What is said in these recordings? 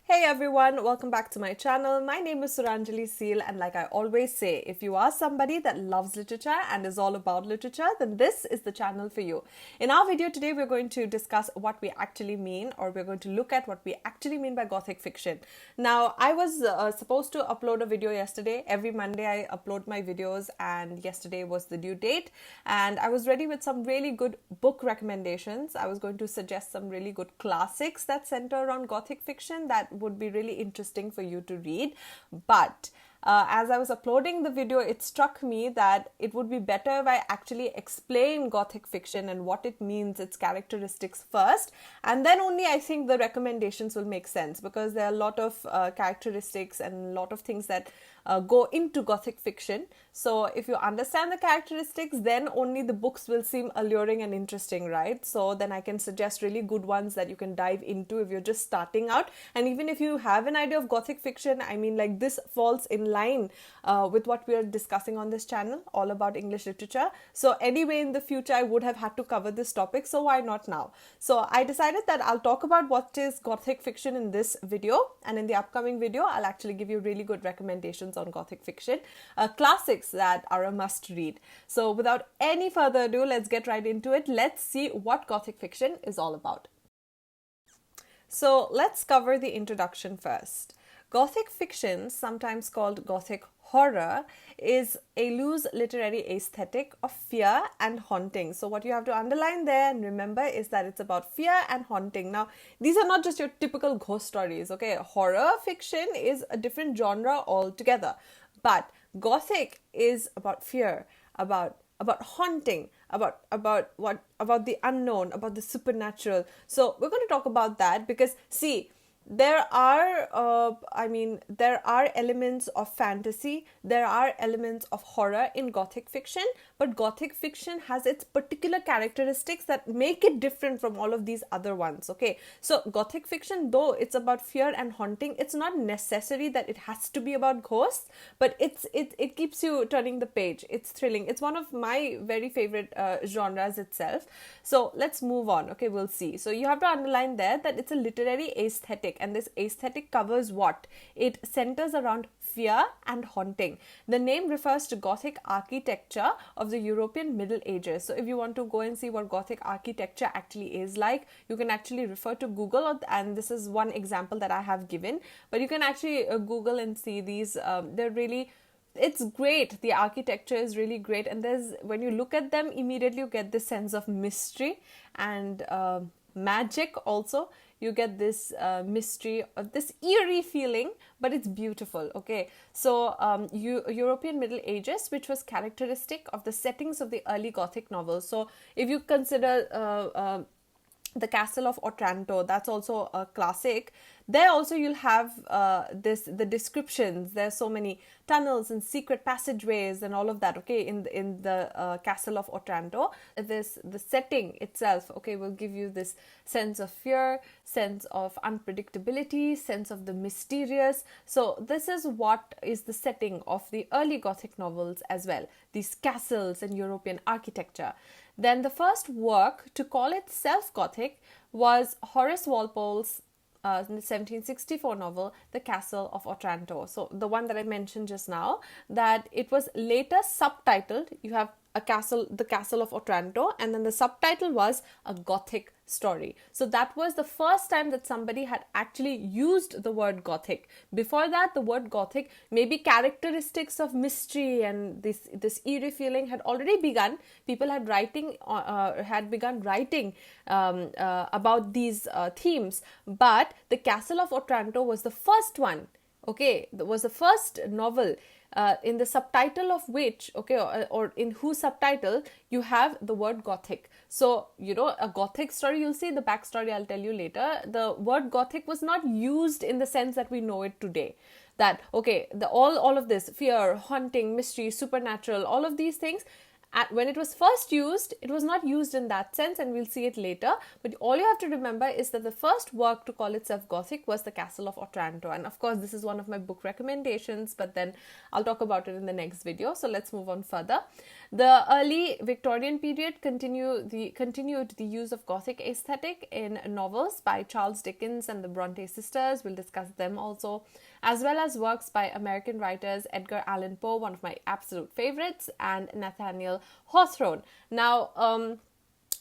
Hey everyone, welcome back to my channel. My name is Suranjali Seal, and like I always say, if you are somebody that loves literature and is all about literature, then this is the channel for you. In our video today, we're going to discuss what we actually mean, or we're going to look at what we actually mean by Gothic fiction. Now, I was supposed to upload a video yesterday. Every Monday I upload my videos, and yesterday was the due date, and I was ready with some really good book recommendations. I was going to suggest some really good classics that center around Gothic fiction that would be really interesting for you to read. But as I was uploading the video, it struck me that it would be better if I actually explain Gothic fiction and what it means, its characteristics first, and then only I think the recommendations will make sense, because there are a lot of characteristics and a lot of things that go into Gothic fiction. So if you understand the characteristics, then only the books will seem alluring and interesting, right? So then I can suggest really good ones that you can dive into if you're just starting out. And even if you have an idea of Gothic fiction, I mean, like, this falls in line with what we are discussing on this channel, all about English literature. So anyway, in the future, I would have had to cover this topic, so why not now? So I decided that I'll talk about what is Gothic fiction in this video, and in the upcoming video, I'll actually give you really good recommendations on Gothic fiction, classics that are a must read. So without any further ado, let's get right into it. Let's see what Gothic fiction is all about. So let's cover the introduction first. Gothic fiction, sometimes called Gothic horror, is a loose literary aesthetic of fear and haunting. So what you have to underline there and remember is that it's about fear and haunting. Now, these are not just your typical ghost stories, okay? Horror fiction is a different genre altogether. But Gothic is about fear, about haunting, about the unknown, about the supernatural. So we're going to talk about that because, see, there are elements of fantasy, there are elements of horror in Gothic fiction, but Gothic fiction has its particular characteristics that make it different from all of these other ones, okay? So Gothic fiction, though it's about fear and haunting, it's not necessary that it has to be about ghosts, but it keeps you turning the page. It's thrilling. It's one of my very favorite genres itself. So let's move on, okay? We'll see. So you have to underline there that it's a literary aesthetic, and this aesthetic covers what? It centers around fear and haunting. The name refers to Gothic architecture of the European Middle Ages. So if you want to go and see what Gothic architecture actually is like, you can actually refer to Google, and this is one example that I have given, but you can actually Google and see these. It's great. The architecture is really great, and when you look at them, immediately you get this sense of mystery and magic also. You get this mystery, this eerie feeling, but it's beautiful, okay? So European Middle Ages, which was characteristic of the settings of the early Gothic novels. So if you consider the Castle of Otranto, that's also a classic. There also you'll have the descriptions. There's so many tunnels and secret passageways and all of that, okay, in the Castle of Otranto. The setting itself, okay, will give you this sense of fear, sense of unpredictability, sense of the mysterious. So this is what is the setting of the early Gothic novels as well, these castles and European architecture. Then the first work to call itself Gothic was Horace Walpole's 1764 novel, The Castle of Otranto. So the one that I mentioned just now, that it was later subtitled, you have the Castle of Otranto, and then the subtitle was A Gothic Story. So that was the first time that somebody had actually used the word Gothic. Before that, the word Gothic, maybe characteristics of mystery and this eerie feeling had already begun. People had begun writing about these themes, but the Castle of Otranto was the first one. Okay, it was the first novel in the subtitle of which, okay, or in whose subtitle you have the word Gothic. So, you know, a Gothic story, you'll see the backstory, I'll tell you later. The word Gothic was not used in the sense that we know it today. That, okay, all of this, fear, haunting, mystery, supernatural, all of these things, when it was first used, it was not used in that sense, and we'll see it later. But all you have to remember is that the first work to call itself Gothic was The Castle of Otranto. And of course, this is one of my book recommendations, but then I'll talk about it in the next video. So let's move on further. The early Victorian period continued the use of Gothic aesthetic in novels by Charles Dickens and the Bronte sisters. We'll discuss them also, as well as works by American writers Edgar Allan Poe, one of my absolute favorites, and Nathaniel Hawthorne. Now,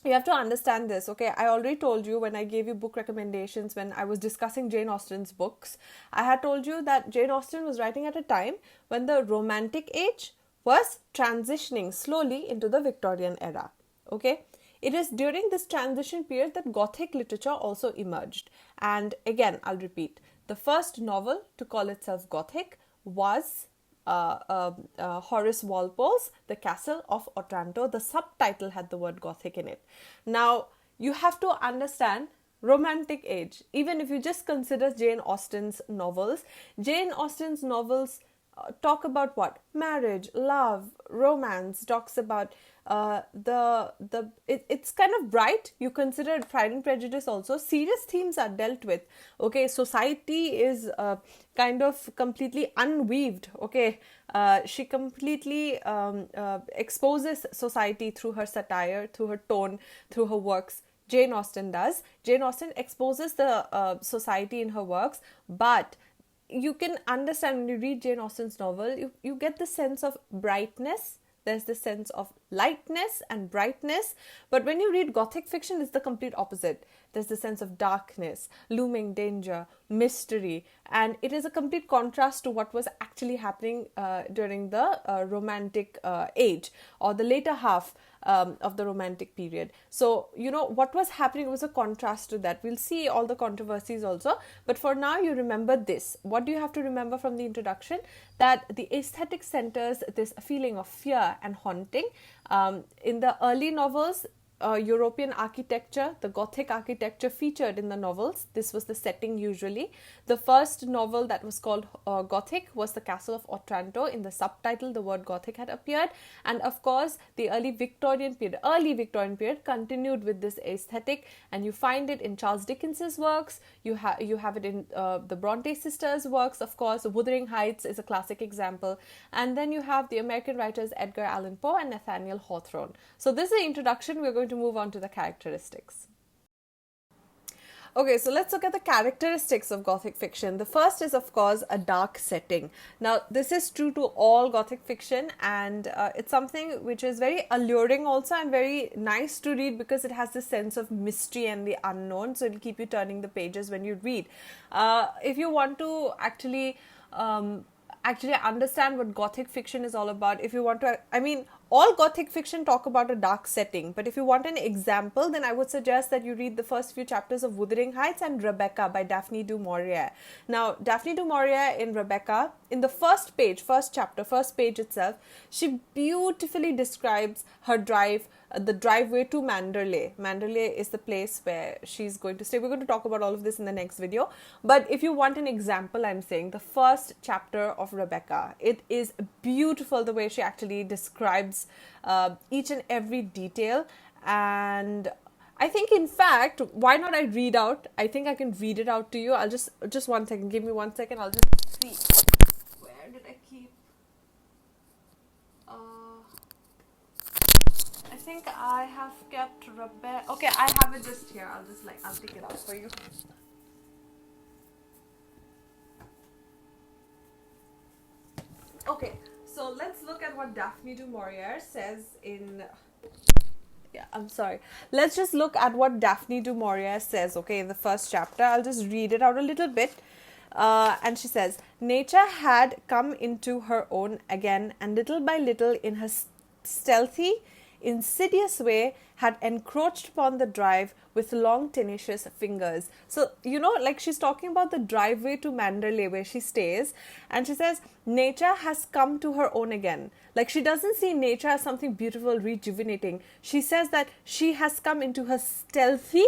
you have to understand this, okay? I already told you when I gave you book recommendations when I was discussing Jane Austen's books. I had told you that Jane Austen was writing at a time when the Romantic age was transitioning slowly into the Victorian era, okay? It is during this transition period that Gothic literature also emerged. And again, I'll repeat, the first novel to call itself Gothic was Horace Walpole's The Castle of Otranto. The subtitle had the word Gothic in it. Now, you have to understand Romantic age. Even if you just consider Jane Austen's novels talk about what? Marriage, love, romance, talks about it's kind of bright. You consider Pride and Prejudice also. Serious themes are dealt with. Okay, society is kind of completely unweaved. Okay, she completely exposes society through her satire, through her tone, through her works. Jane Austen does. Jane Austen exposes the society in her works, but you can understand when you read Jane Austen's novel, you get the sense of brightness. There's the sense of lightness and brightness. But when you read Gothic fiction, it's the complete opposite. There's the sense of darkness, looming danger, mystery. And it is a complete contrast to what was actually happening during the Romantic age, or the later half of the Romantic period. So, what was happening was a contrast to that. We'll see all the controversies also. But for now, you remember this. What do you have to remember from the introduction? That the aesthetic centers this feeling of fear and haunting. In the early novels, European architecture, the Gothic architecture featured in the novels. This was the setting usually. The first novel that was called Gothic was The Castle of Otranto. In the subtitle, the word Gothic had appeared. And of course, the early Victorian period continued with this aesthetic, and you find it in Charles Dickens's works. You have it in the Bronte sisters' works, of course. Wuthering Heights is a classic example. And then you have the American writers Edgar Allan Poe and Nathaniel Hawthorne. So this is the introduction. We're going to move on to the characteristics. Okay, so let's look at the characteristics of Gothic fiction. The first is, of course, a dark setting. Now, this is true to all Gothic fiction, and it's something which is very alluring also and very nice to read because it has this sense of mystery and the unknown. So it'll keep you turning the pages when you read. If you want to actually understand what Gothic fiction is all about, if you want to, all Gothic fiction talk about a dark setting, but if you want an example, then I would suggest that you read the first few chapters of Wuthering Heights and Rebecca by Daphne du Maurier. Now, Daphne du Maurier in Rebecca, in the first page itself, she beautifully describes her the driveway to Manderley. Manderley is the place where she's going to stay. We're going to talk about all of this in the next video. But if you want an example, I'm saying the first chapter of Rebecca, it is beautiful the way she actually describes each and every detail. And I think, in fact, why not I read out? I think I can read it out to you. I'll just 1 second. Give me 1 second. I'll just see. Where did I keep? I think I have kept Rebecca. Okay, I have it just here. I'll take it out for you. Okay, so let's look at what Daphne du Maurier says in... Let's just look at what Daphne du Maurier says, okay, in the first chapter. I'll just read it out a little bit. And she says, nature had come into her own again, and little by little, in her stealthy, insidious way, had encroached upon the drive with long tenacious fingers. So, she's talking about the driveway to Manderley where she stays, and she says nature has come to her own again. Like, she doesn't see nature as something beautiful, rejuvenating. She says that she has come into her stealthy,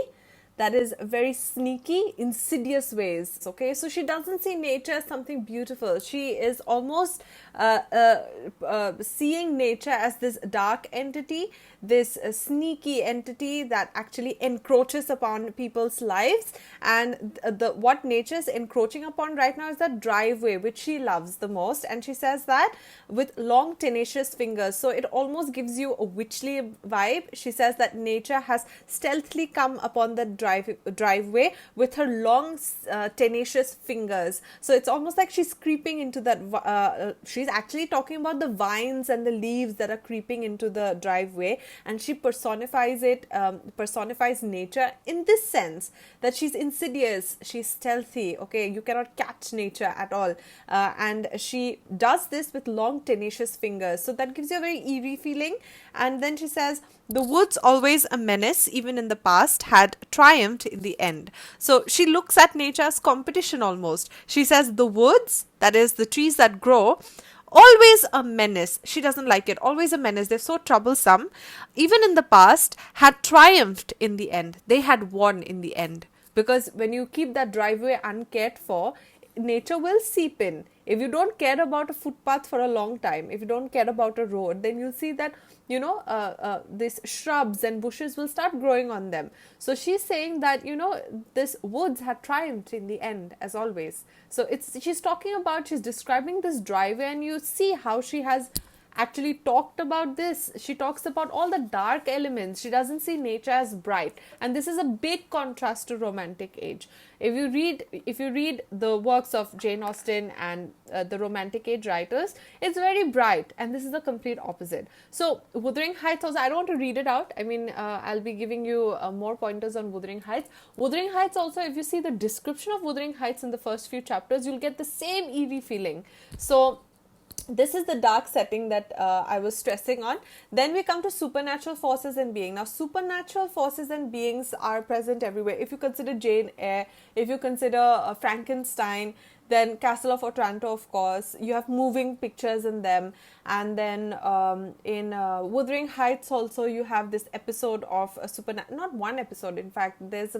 that is very sneaky, insidious ways. Okay, so she doesn't see nature as something beautiful. She is almost seeing nature as this dark entity, this sneaky entity that actually encroaches upon people's lives. And what nature is encroaching upon right now is that driveway, which she loves the most. And she says that with long tenacious fingers, so it almost gives you a witchly vibe. She says that nature has stealthily come upon the driveway with her long tenacious fingers. So it's almost like she's creeping into that. She's actually talking about the vines and the leaves that are creeping into the driveway, and she personifies nature in this sense, that she's insidious, she's stealthy. Okay, you cannot catch nature at all, and she does this with long tenacious fingers, so that gives you a very eerie feeling. And then she says, the woods, always a menace even in the past, had triumphed in the end. So she looks at nature as competition almost. She says the woods, that is the trees that grow, always a menace. She doesn't like it. Always a menace. They're so troublesome. Even in the past, had triumphed in the end. They had won in the end. Because when you keep that driveway uncared for, nature will seep in. If you don't care about a footpath for a long time, if you don't care about a road, then you'll see that, these shrubs and bushes will start growing on them. So she's saying that, this woods had triumphed in the end, as always. So she's describing this driveway, and you see how she has actually talked about this. She talks about all the dark elements. She doesn't see nature as bright, and this is a big contrast to Romantic Age. If you read the works of Jane Austen and the Romantic Age writers, it's very bright, and this is the complete opposite. So Wuthering Heights also, I don't want to read it out. I mean, I'll be giving you more pointers on Wuthering Heights. Wuthering Heights also, if you see the description of Wuthering Heights in the first few chapters, you'll get the same eerie feeling. So this is the dark setting that I was stressing on. Then we come to supernatural forces and being. Now, supernatural forces and beings are present everywhere. If you consider Jane Eyre, if you consider Frankenstein, then Castle of Otranto, of course, you have moving pictures in them. And then in Wuthering Heights also, you have this episode of a supernatural, not one episode, in fact, there's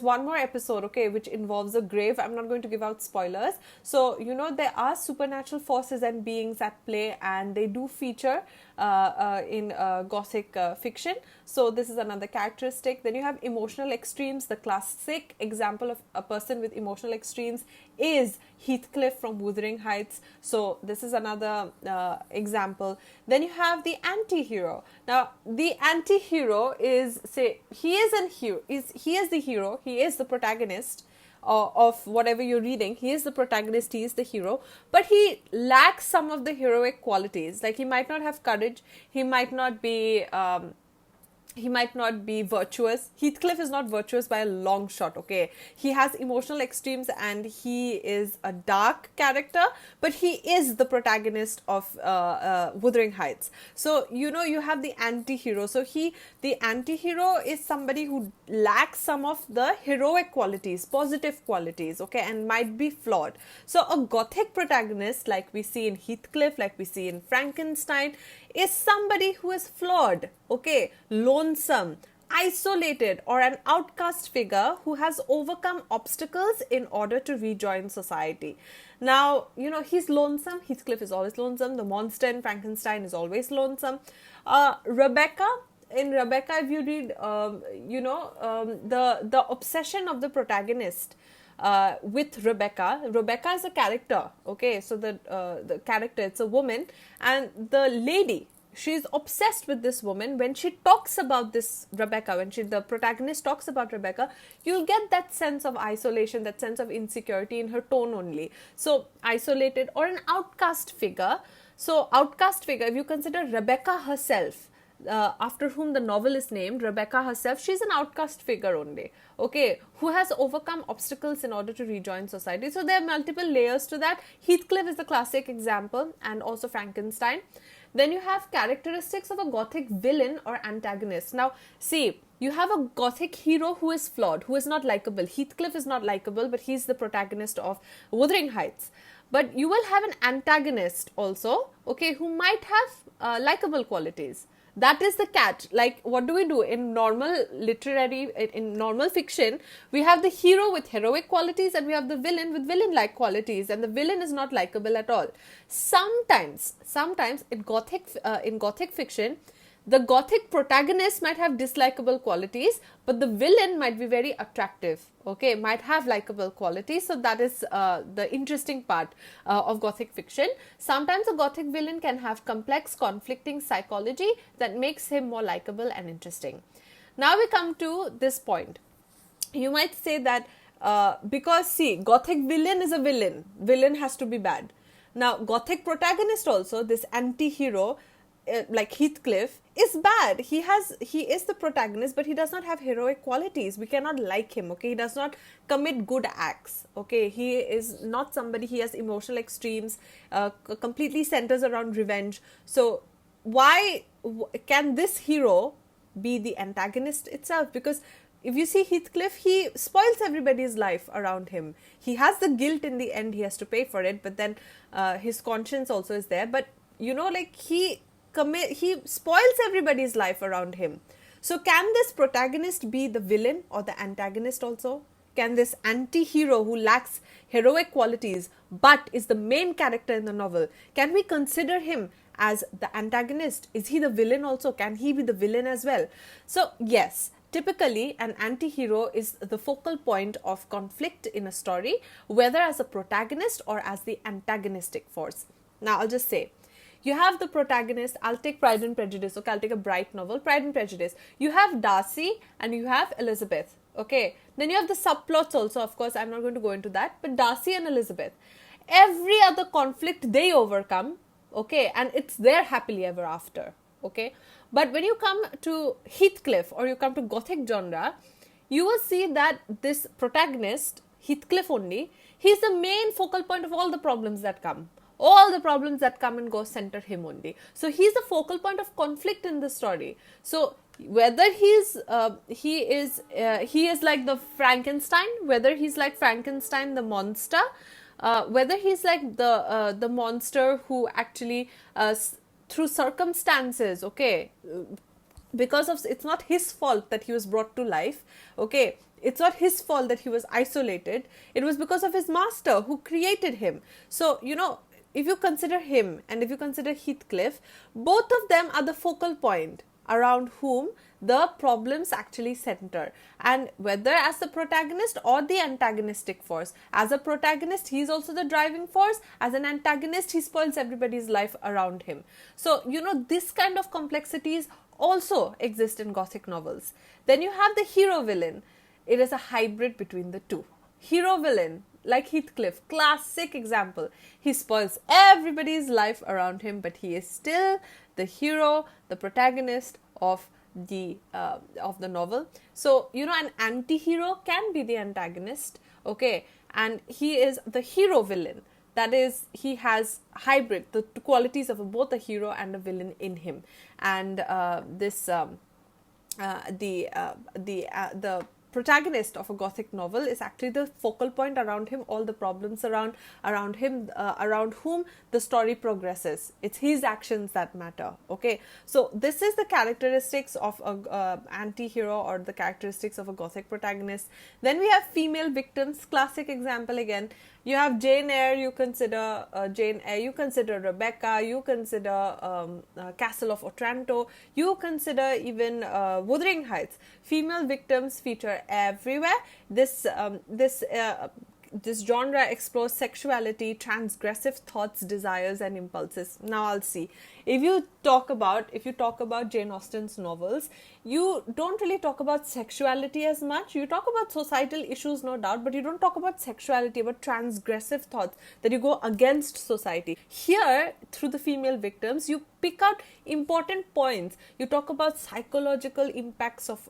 one more episode, okay, which involves a grave. I'm not going to give out spoilers. So, there are supernatural forces and beings at play, and they do feature in Gothic fiction. So this is another characteristic. Then you have emotional extremes. The classic example of a person with emotional extremes is Heathcliff from Wuthering Heights. So this is another example. Then you have the anti-hero. Now, the anti-hero is, he is the hero, he is the protagonist of whatever you're reading. He is the protagonist, he is the hero, but he lacks some of the heroic qualities. Like, he might not have courage, he might not be virtuous. Heathcliff is not virtuous by a long shot, okay? He has emotional extremes and he is a dark character, but he is the protagonist of Wuthering Heights. So, you have the anti-hero. So, the anti-hero is somebody who lacks some of the heroic qualities, positive qualities, okay, and might be flawed. So, a Gothic protagonist, like we see in Heathcliff, like we see in Frankenstein, is somebody who is flawed, okay, lonesome, isolated, or an outcast figure who has overcome obstacles in order to rejoin society. Now, he's lonesome. Heathcliff is always lonesome. The monster in Frankenstein is always lonesome. Rebecca, if you read, the obsession of the protagonist with Rebecca is a character, okay? So the character, it's a woman, and the lady, she's obsessed with this woman. When she talks about this Rebecca, the protagonist talks about Rebecca, you'll get that sense of isolation, that sense of insecurity in her tone only. So isolated, or an outcast figure. So outcast figure, if you consider Rebecca herself, after whom the novel is named, Rebecca herself, she's an outcast figure only, okay, who has overcome obstacles in order to rejoin society. So there are multiple layers to that. Heathcliff is the classic example, and also Frankenstein. Then you have characteristics of a Gothic villain or antagonist. Now, see, you have a Gothic hero who is flawed, who is not likable. Heathcliff is not likable, but he's the protagonist of Wuthering Heights. But you will have an antagonist also, okay, who might have likable qualities. That is the catch. Like, what do we do in normal literary, in normal fiction? We have the hero with heroic qualities and we have the villain with villain-like qualities, and the villain is not likable at all. Sometimes in Gothic fiction, the Gothic protagonist might have dislikable qualities, but the villain might be very attractive, okay, might have likable qualities. So that is the interesting part of Gothic fiction. Sometimes a Gothic villain can have complex, conflicting psychology that makes him more likable and interesting. Now we come to this point. You might say that because, see, Gothic villain is a villain has to be bad. Now, Gothic protagonist also, this anti-hero, like Heathcliff, is bad. He is the protagonist, but he does not have heroic qualities. We cannot like him, okay? He does not commit good acts, okay? He is not somebody, he has emotional extremes, completely centers around revenge. So why can this hero be the antagonist itself? Because if you see Heathcliff, he spoils everybody's life around him. He has the guilt in the end, he has to pay for it, but then his conscience also is there. But you know, like, he spoils everybody's life around him. So can this protagonist be the villain or the antagonist also? Can this anti-hero who lacks heroic qualities but is the main character in the novel, can we consider him as the antagonist? Is he the villain also? Can he be the villain as well? So yes, typically an anti-hero is the focal point of conflict in a story, whether as a protagonist or as the antagonistic force. Now I'll just say, you have the protagonist. I'll take Pride and Prejudice. Okay, I'll take a bright novel, Pride and Prejudice. You have Darcy and you have Elizabeth. Okay, then you have the subplots also. Of course, I'm not going to go into that. But Darcy and Elizabeth, every other conflict they overcome. Okay, and it's their happily ever after. Okay, but when you come to Heathcliff or you come to Gothic genre, you will see that this protagonist, Heathcliff only, he's the main focal point of all the problems that come. All the problems that come and go center him only. So he's the focal point of conflict in the story. So whether he is like the Frankenstein, whether he's like Frankenstein the monster, whether he's like the monster who actually through circumstances, okay, because of, it's not his fault that he was brought to life, okay, it's not his fault that he was isolated, it was because of his master who created him. So, you know, if you consider him and if you consider Heathcliff, both of them are the focal point around whom the problems actually center, and whether as the protagonist or the antagonistic force. As a protagonist, he is also the driving force. As an antagonist, he spoils everybody's life around him. So, you know, this kind of complexities also exist in Gothic novels. Then you have the hero villain. It is a hybrid between the two. Hero villain, like Heathcliff, classic example. He spoils everybody's life around him, but he is still the hero, the protagonist of the novel. So, you know, an anti-hero can be the antagonist, okay, and he is the hero villain. That is, he has hybrid, the qualities of both a hero and a villain in him. And the protagonist of a Gothic novel is actually the focal point around him, all the problems around him, around whom the story progresses. It's his actions that matter, okay? So this is the characteristics of a anti-hero or the characteristics of a Gothic protagonist. Then we have female victims, classic example again. You have Jane Eyre, you consider you consider Rebecca, you consider Castle of Otranto, you consider even Wuthering Heights. Female victims feature everywhere. This genre explores sexuality, transgressive thoughts, desires and impulses. Now I'll see. If you talk about Jane Austen's novels, you don't really talk about sexuality as much. You talk about societal issues, no doubt, but you don't talk about sexuality, about transgressive thoughts, that you go against society. Here, through the female victims, you pick out important points. You talk about psychological impacts of,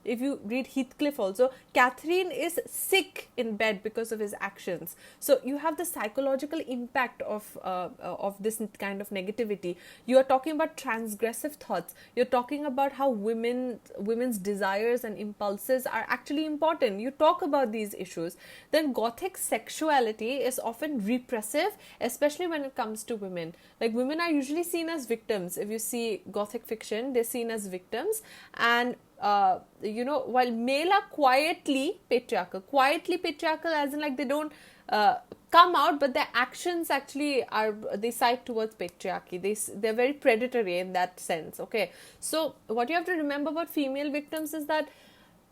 if you read Heathcliff also, Catherine is sick in bed because of his actions. So you have the psychological impact of this kind of negativity. You are talking about transgressive thoughts. You're talking about how women's desires and impulses are actually important. You talk about these issues. Then Gothic sexuality is often repressive, especially when it comes to women. Like, women are usually seen as victims. If you see Gothic fiction, they're seen as victims. And while male are quietly patriarchal, as in, like, they don't come out, but their actions actually are, they side towards patriarchy. They're very predatory in that sense. Okay, so what you have to remember about female victims is that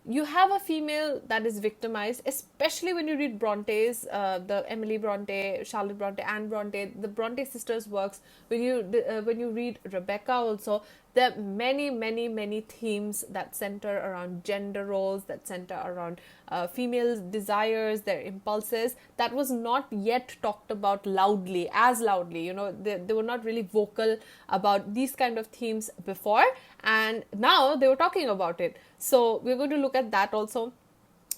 you have a female that is victimized, especially when you read Bronte's, the Emily Bronte, Charlotte Bronte, Anne Bronte, the Bronte sisters' works. When you read Rebecca also, there are many themes that center around gender roles, that center around female desires, their impulses. That was not yet talked about as loudly. They were not really vocal about these kind of themes before, and now they were talking about it. So we're going to look at that also.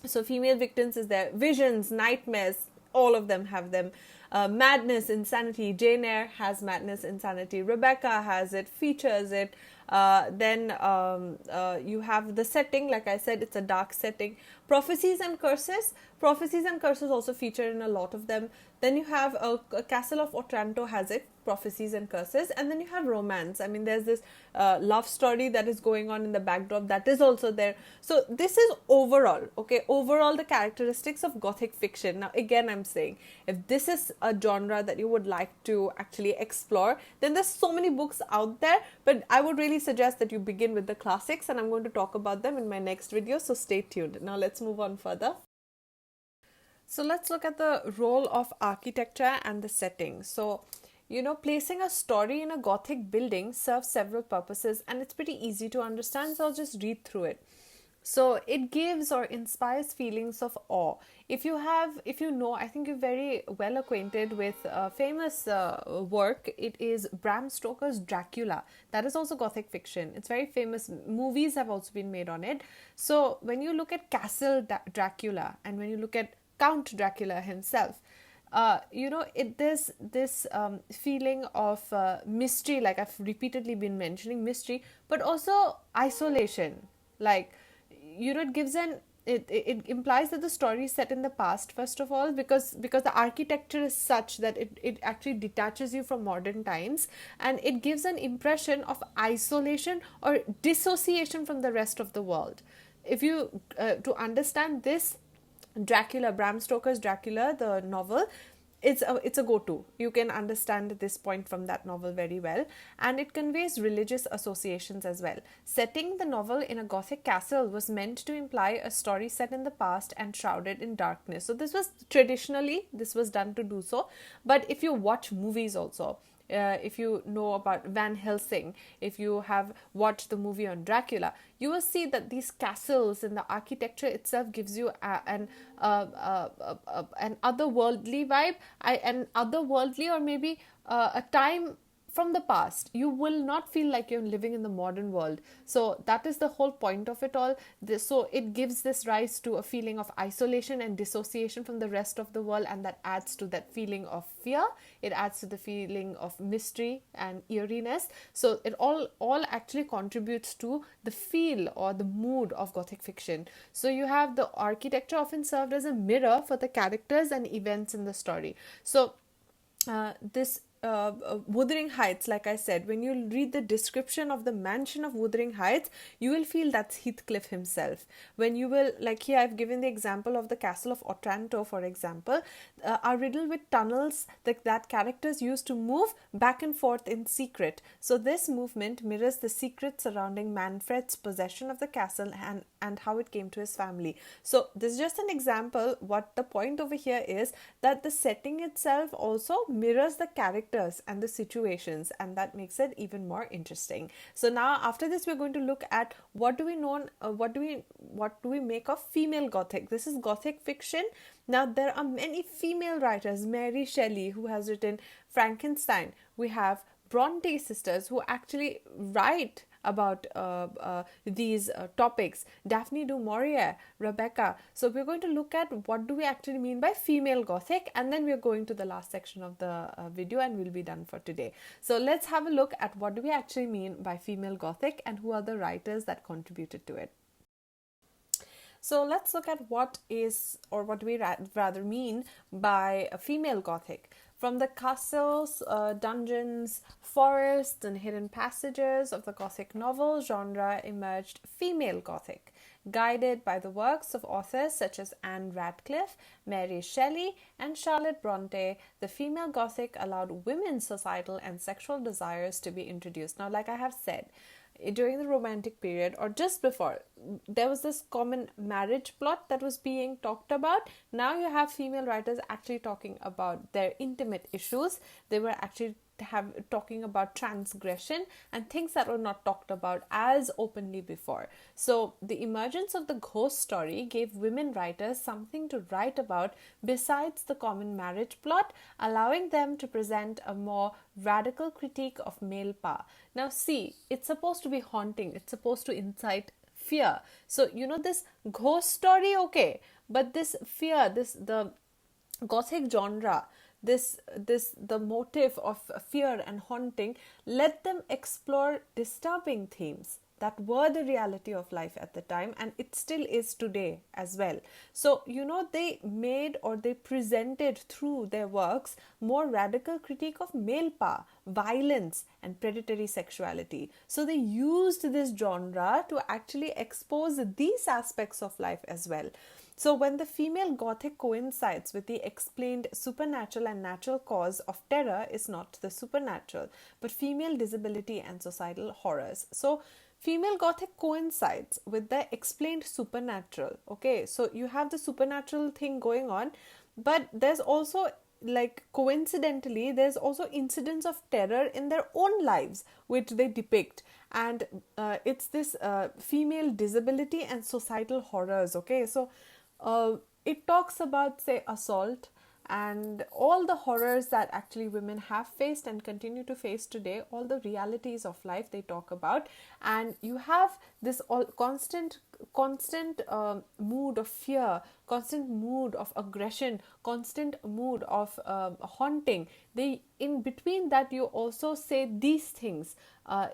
So female victims is there, visions, nightmares, all of them have them. Madness, insanity. Jane Eyre has madness, insanity. Rebecca has it, features it. Then you have the setting, like I said, it's a dark setting. Prophecies and curses. Prophecies and curses also feature in a lot of them. Then you have a Castle of Otranto has it, prophecies and curses. And then you have romance. I mean, there's this love story that is going on in the backdrop that is also there. So this is overall the characteristics of Gothic fiction. Now again, I'm saying, if this is a genre that you would like to actually explore, then there's so many books out there, but I would really suggest that you begin with the classics, and I'm going to talk about them in my next video, so stay tuned. Now let's move on further. So let's look at the role of architecture and the setting. So, placing a story in a Gothic building serves several purposes, and it's pretty easy to understand, so I'll just read through it. So it gives or inspires feelings of awe. If you know, I think you're very well acquainted with a famous work. It is Bram Stoker's Dracula. That is also Gothic fiction. It's very famous. Movies have also been made on it. So when you look at Castle Dracula and when you look at Count Dracula himself, there's this feeling of mystery, like I've repeatedly been mentioning mystery, but also isolation. Like, it gives it implies that the story is set in the past, first of all, because the architecture is such that it actually detaches you from modern times, and it gives an impression of isolation or dissociation from the rest of the world. If you to understand this, Dracula, Bram Stoker's Dracula, the novel, it's a go-to. You can understand this point from that novel very well, and it conveys religious associations as well. Setting the novel in a Gothic castle was meant to imply a story set in the past and shrouded in darkness. So this was done to do so. But if you watch movies also, if you know about Van Helsing, if you have watched the movie on Dracula, you will see that these castles and the architecture itself gives you an otherworldly vibe, an otherworldly, or maybe a time from the past. You will not feel like you're living in the modern world. So that is the whole point of it all. So it gives this rise to a feeling of isolation and dissociation from the rest of the world, and that adds to that feeling of fear. It adds to the feeling of mystery and eeriness. So it all actually contributes to the feel or the mood of Gothic fiction. So you have the architecture often served as a mirror for the characters and events in the story. So this Wuthering Heights, like I said, when you read the description of the mansion of Wuthering Heights, you will feel that's Heathcliff himself. When you will, like here I've given the example of the Castle of Otranto, for example, are riddled with tunnels that characters use to move back and forth in secret. So this movement mirrors the secret surrounding Manfred's possession of the castle and how it came to his family. So this is just an example. What the point over here is that the setting itself also mirrors the characters and the situations, and that makes it even more interesting. So now after this we're going to look at what do we make of female Gothic. This is Gothic fiction. Now there are many female writers. Mary Shelley, who has written Frankenstein. We have Bronte sisters, who actually write about these topics. Daphne du Maurier, Rebecca. So we're going to look at what do we actually mean by female Gothic, and then we're going to the last section of the video and we'll be done for today. So let's have a look at what do we actually mean by female Gothic and who are the writers that contributed to it. So let's look at what is, or what we rather mean by a female Gothic. From the castles, dungeons, forests, and hidden passages of the Gothic novel genre emerged female Gothic, guided by the works of authors such as Anne Radcliffe, Mary Shelley, and Charlotte Bronte. The female Gothic allowed women's societal and sexual desires to be introduced. Now, like I have said, during the Romantic period or just before, there was this common marriage plot that was being talked about. Now you have female writers actually talking about their intimate issues. They were actually talking about transgression and things that were not talked about as openly before. So the emergence of the ghost story gave women writers something to write about besides the common marriage plot, allowing them to present a more radical critique of male power. Now see, it's supposed to be haunting, it's supposed to incite fear. So this ghost story, okay, but this fear, the Gothic genre, the motive of fear and haunting, let them explore disturbing themes that were the reality of life at the time, and it still is today as well. So they made, or they presented through their works, more radical critique of male power, violence, and predatory sexuality. So they used this genre to actually expose these aspects of life as well. So when the female Gothic coincides with the explained supernatural and natural cause of terror is not the supernatural, but female disability and societal horrors. So female Gothic coincides with the explained supernatural. Okay, so you have the supernatural thing going on, but there's also, like, coincidentally, there's also incidents of terror in their own lives which they depict, and it's this female disability and societal horrors. Okay, so it talks about, say, assault and all the horrors that actually women have faced and continue to face today, all the realities of life they talk about. And you have this constant mood of fear, constant mood of aggression, constant mood of haunting. In between that, you also say these things.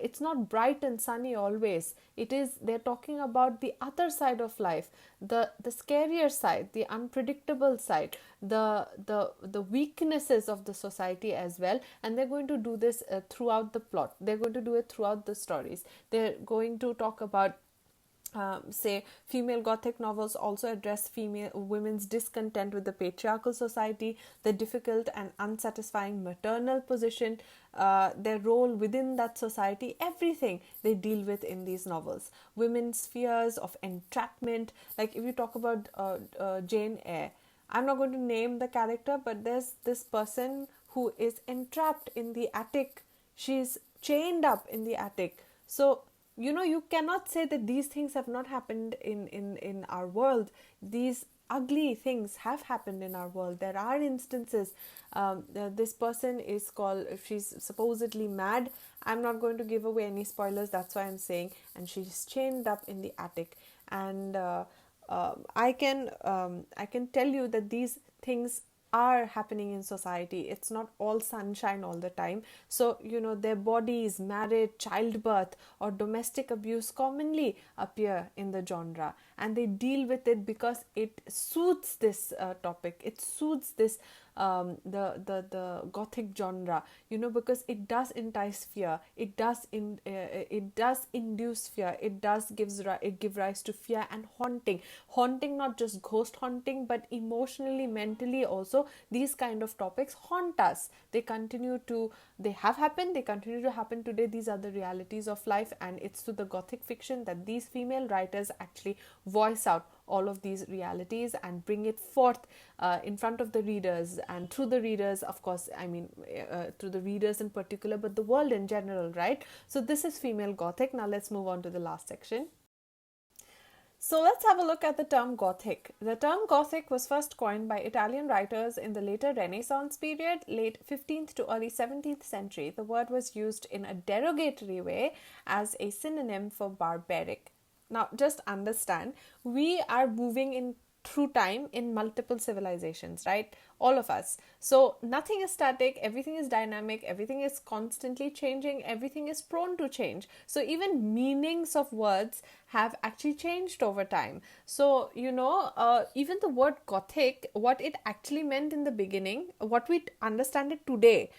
It's not bright and sunny always. They're talking about the other side of life, the scarier side, the unpredictable side, the weaknesses of the society as well. And they're going to do this throughout the plot. They're going to do it throughout the stories. They're going to talk about, say, female Gothic novels also address women's discontent with the patriarchal society, the difficult and unsatisfying maternal position, their role within that society. Everything they deal with in these novels. Women's fears of entrapment. Like if you talk about Jane Eyre, I'm not going to name the character, but there's this person who is entrapped in the attic. She's chained up in the attic. So you cannot say that these things have not happened in our world. These ugly things have happened in our world. There are instances. This person is called, she's supposedly mad. I'm not going to give away any spoilers, that's why I'm saying. And she's chained up in the attic. And I can tell you that these things are happening in society. It's not all sunshine all the time. So their bodies, marriage, childbirth, or domestic abuse commonly appear in the genre, and they deal with it because it suits this topic. It suits this the Gothic genre, because it does entice fear. It does induce fear. It does give rise to fear and haunting, not just ghost haunting, but emotionally, mentally also. These kind of topics haunt us. They have happened, they continue to happen today. These are the realities of life, and it's through the Gothic fiction that these female writers actually voice out all of these realities and bring it forth in front of the readers, and through the readers, of course, through the readers in particular, but the world in general, right? So this is female Gothic. Now let's move on to the last section. So let's have a look at the term Gothic. The term Gothic was first coined by Italian writers in the later Renaissance period, late 15th to early 17th century. The word was used in a derogatory way as a synonym for barbaric. Now, just understand, we are moving in through time in multiple civilizations, right? All of us. So nothing is static, everything is dynamic, everything is constantly changing, everything is prone to change. So even meanings of words have actually changed over time. So, even the word Gothic, what it actually meant in the beginning, what we understand it today,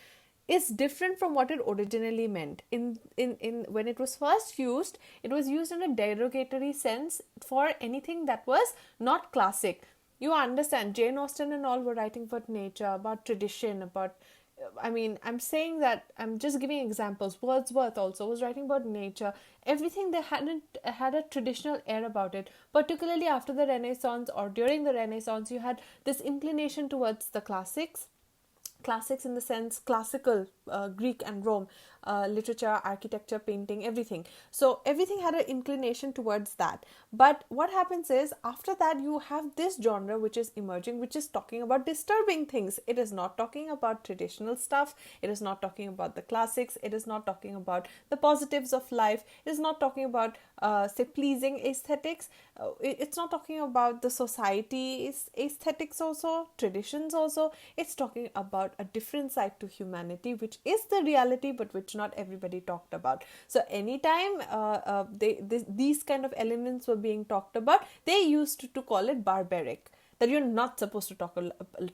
is different from what it originally meant. In when it was first used, it was used in a derogatory sense for anything that was not classic. You understand, Jane Austen and all were writing about nature, about tradition, about, I'm saying that, I'm just giving examples. Wordsworth also was writing about nature. Everything, they hadn't had a traditional air about it. Particularly after the Renaissance or during the Renaissance, you had this inclination towards the classics in the sense classical, Greek and Rome, literature, architecture, painting, everything. So everything had an inclination towards that. But what happens is, after that, you have this genre which is emerging, which is talking about disturbing things. It is not talking about traditional stuff. It is not talking about the classics. It is not talking about the positives of life. It is not talking about, say, pleasing aesthetics. It's not talking about the society's aesthetics also, traditions also. It's talking about a different side to humanity, which is the reality, but which not everybody talked about. So anytime these kind of elements were being talked about, they used to call it barbaric. That you're not supposed to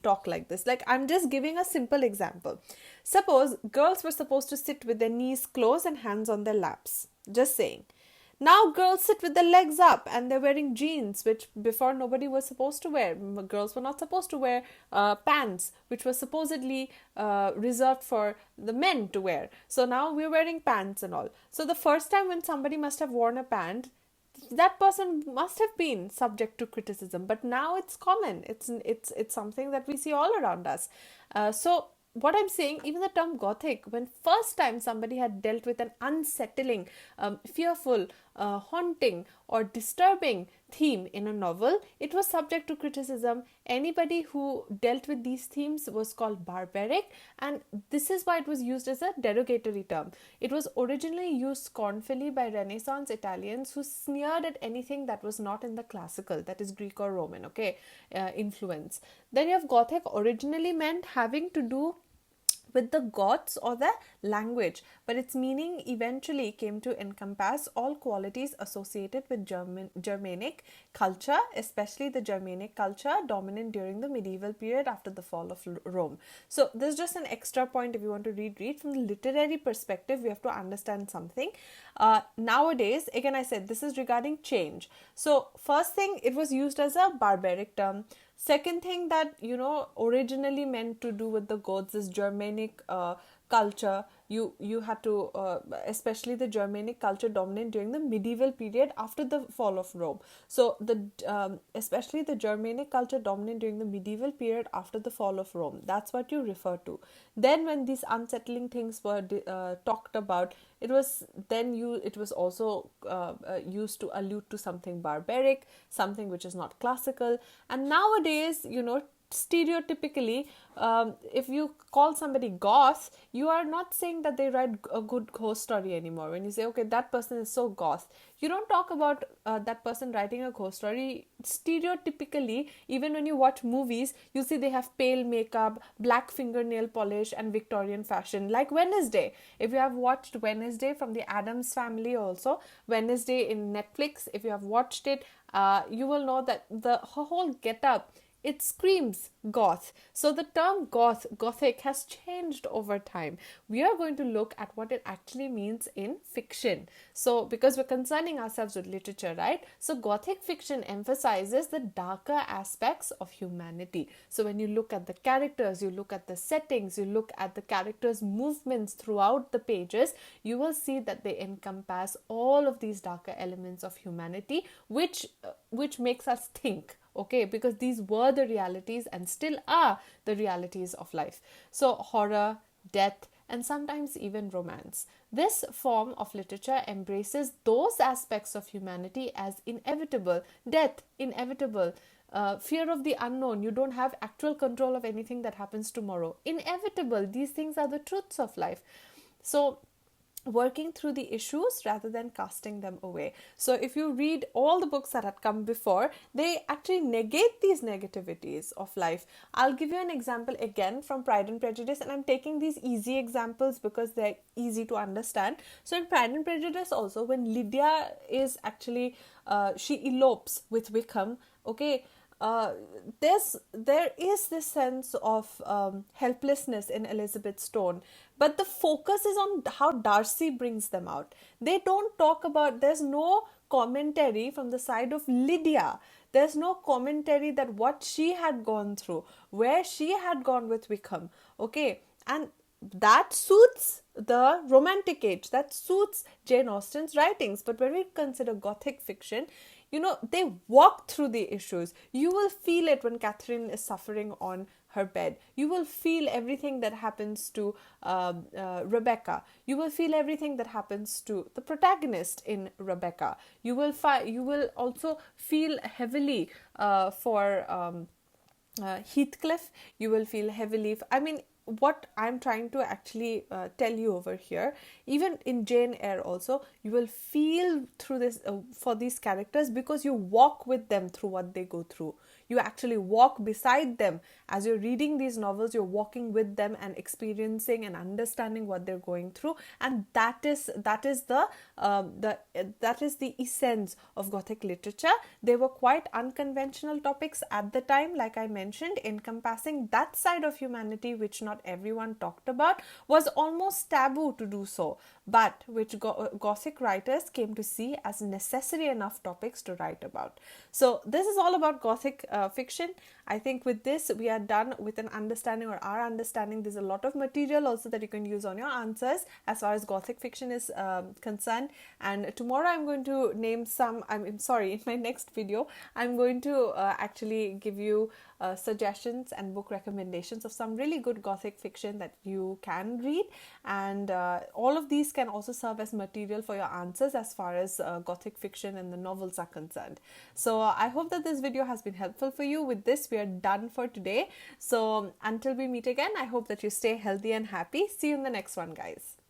talk like this. Like, I'm just giving a simple example. Suppose girls were supposed to sit with their knees closed and hands on their laps. Just saying. Now girls sit with their legs up and they're wearing jeans, which before nobody was supposed to wear. Girls were not supposed to wear pants, which was supposedly reserved for the men to wear. So now we're wearing pants and all. So the first time when somebody must have worn a pant, that person must have been subject to criticism. But now it's common. It's something that we see all around us. So what I'm saying, even the term Gothic, when first time somebody had dealt with an unsettling, fearful, haunting or disturbing theme in a novel, it was subject to criticism. Anybody who dealt with these themes was called barbaric, and this is why it was used as a derogatory term. It was originally used scornfully by Renaissance Italians who sneered at anything that was not in the classical, that is Greek or Roman, influence. Then you have Gothic, originally meant having to do with the Goths or the language, but its meaning eventually came to encompass all qualities associated with Germanic culture, especially the Germanic culture dominant during the medieval period after the fall of Rome. So there's just an extra point if you want to read from the literary perspective. We have to understand something. Nowadays, again, I said this is regarding change. So first thing, it was used as a barbaric term. Second thing that, originally meant to do with the Goths is Germanic culture. You had to, especially the Germanic culture dominant during the medieval period after the fall of Rome. So especially the Germanic culture dominant during the medieval period after the fall of Rome. That's what you refer to. Then when these unsettling things were talked about, it was also used to allude to something barbaric, something which is not classical. And nowadays, stereotypically, if you call somebody goth, you are not saying that they write a good ghost story anymore. When you say, okay, that person is so goth, you don't talk about that person writing a ghost story. Stereotypically, even when you watch movies, you see they have pale makeup, black fingernail polish and Victorian fashion, like Wednesday. If you have watched Wednesday from the Addams Family, also Wednesday in Netflix, if you have watched it, you will know that the whole get-up, it screams goth. So the term Gothic has changed over time. We are going to look at what it actually means in fiction. So because we're concerning ourselves with literature, right? So Gothic fiction emphasizes the darker aspects of humanity. So when you look at the characters, you look at the settings, you look at the characters' movements throughout the pages, you will see that they encompass all of these darker elements of humanity, which makes us think. Okay, because these were the realities and still are the realities of life. So horror, death, and sometimes even romance. This form of literature embraces those aspects of humanity as inevitable, death, inevitable, fear of the unknown, you don't have actual control of anything that happens tomorrow, inevitable, these things are the truths of life. So working through the issues rather than casting them away. So if you read all the books that had come before, they actually negate these negativities of life. I'll give you an example again from Pride and Prejudice, and I'm taking these easy examples because they're easy to understand. So in Pride and Prejudice also, when Lydia is actually she elopes with Wickham, okay, there is this sense of helplessness in Elizabeth Stone, but the focus is on how Darcy brings them out. They don't talk about, there's no commentary from the side of Lydia. There's no commentary that what she had gone through, where she had gone with Wickham, okay, and that suits the romantic age, that suits Jane Austen's writings. But when we consider Gothic fiction, you know, they walk through the issues. You will feel it when Catherine is suffering on her bed. You will feel everything that happens to Rebecca. You will feel everything that happens to the protagonist in Rebecca. You will also feel heavily for Heathcliff. You will feel heavily. What I'm trying to actually tell you over here, even in Jane Eyre also, you will feel through this for these characters because you walk with them through what they go through. You actually walk beside them as you're reading these novels. You're walking with them and experiencing and understanding what they're going through, and that is the essence of Gothic literature. They were quite unconventional topics at the time, like I mentioned, encompassing that side of humanity which not everyone talked about, was almost taboo to do so, but which Gothic writers came to see as necessary enough topics to write about. So this is all about Gothic fiction. I think with this we are done with an understanding, or our understanding. There's a lot of material also that you can use on your answers as far as Gothic fiction is concerned. And tomorrow I'm going to name some, I'm sorry, in my next video I'm going to actually give you suggestions and book recommendations of some really good Gothic fiction that you can read, and all of these can also serve as material for your answers as far as Gothic fiction and the novels are concerned. So I hope that this video has been helpful for you. With this we are done for today. So until we meet again, I hope that you stay healthy and happy. See you in the next one, guys.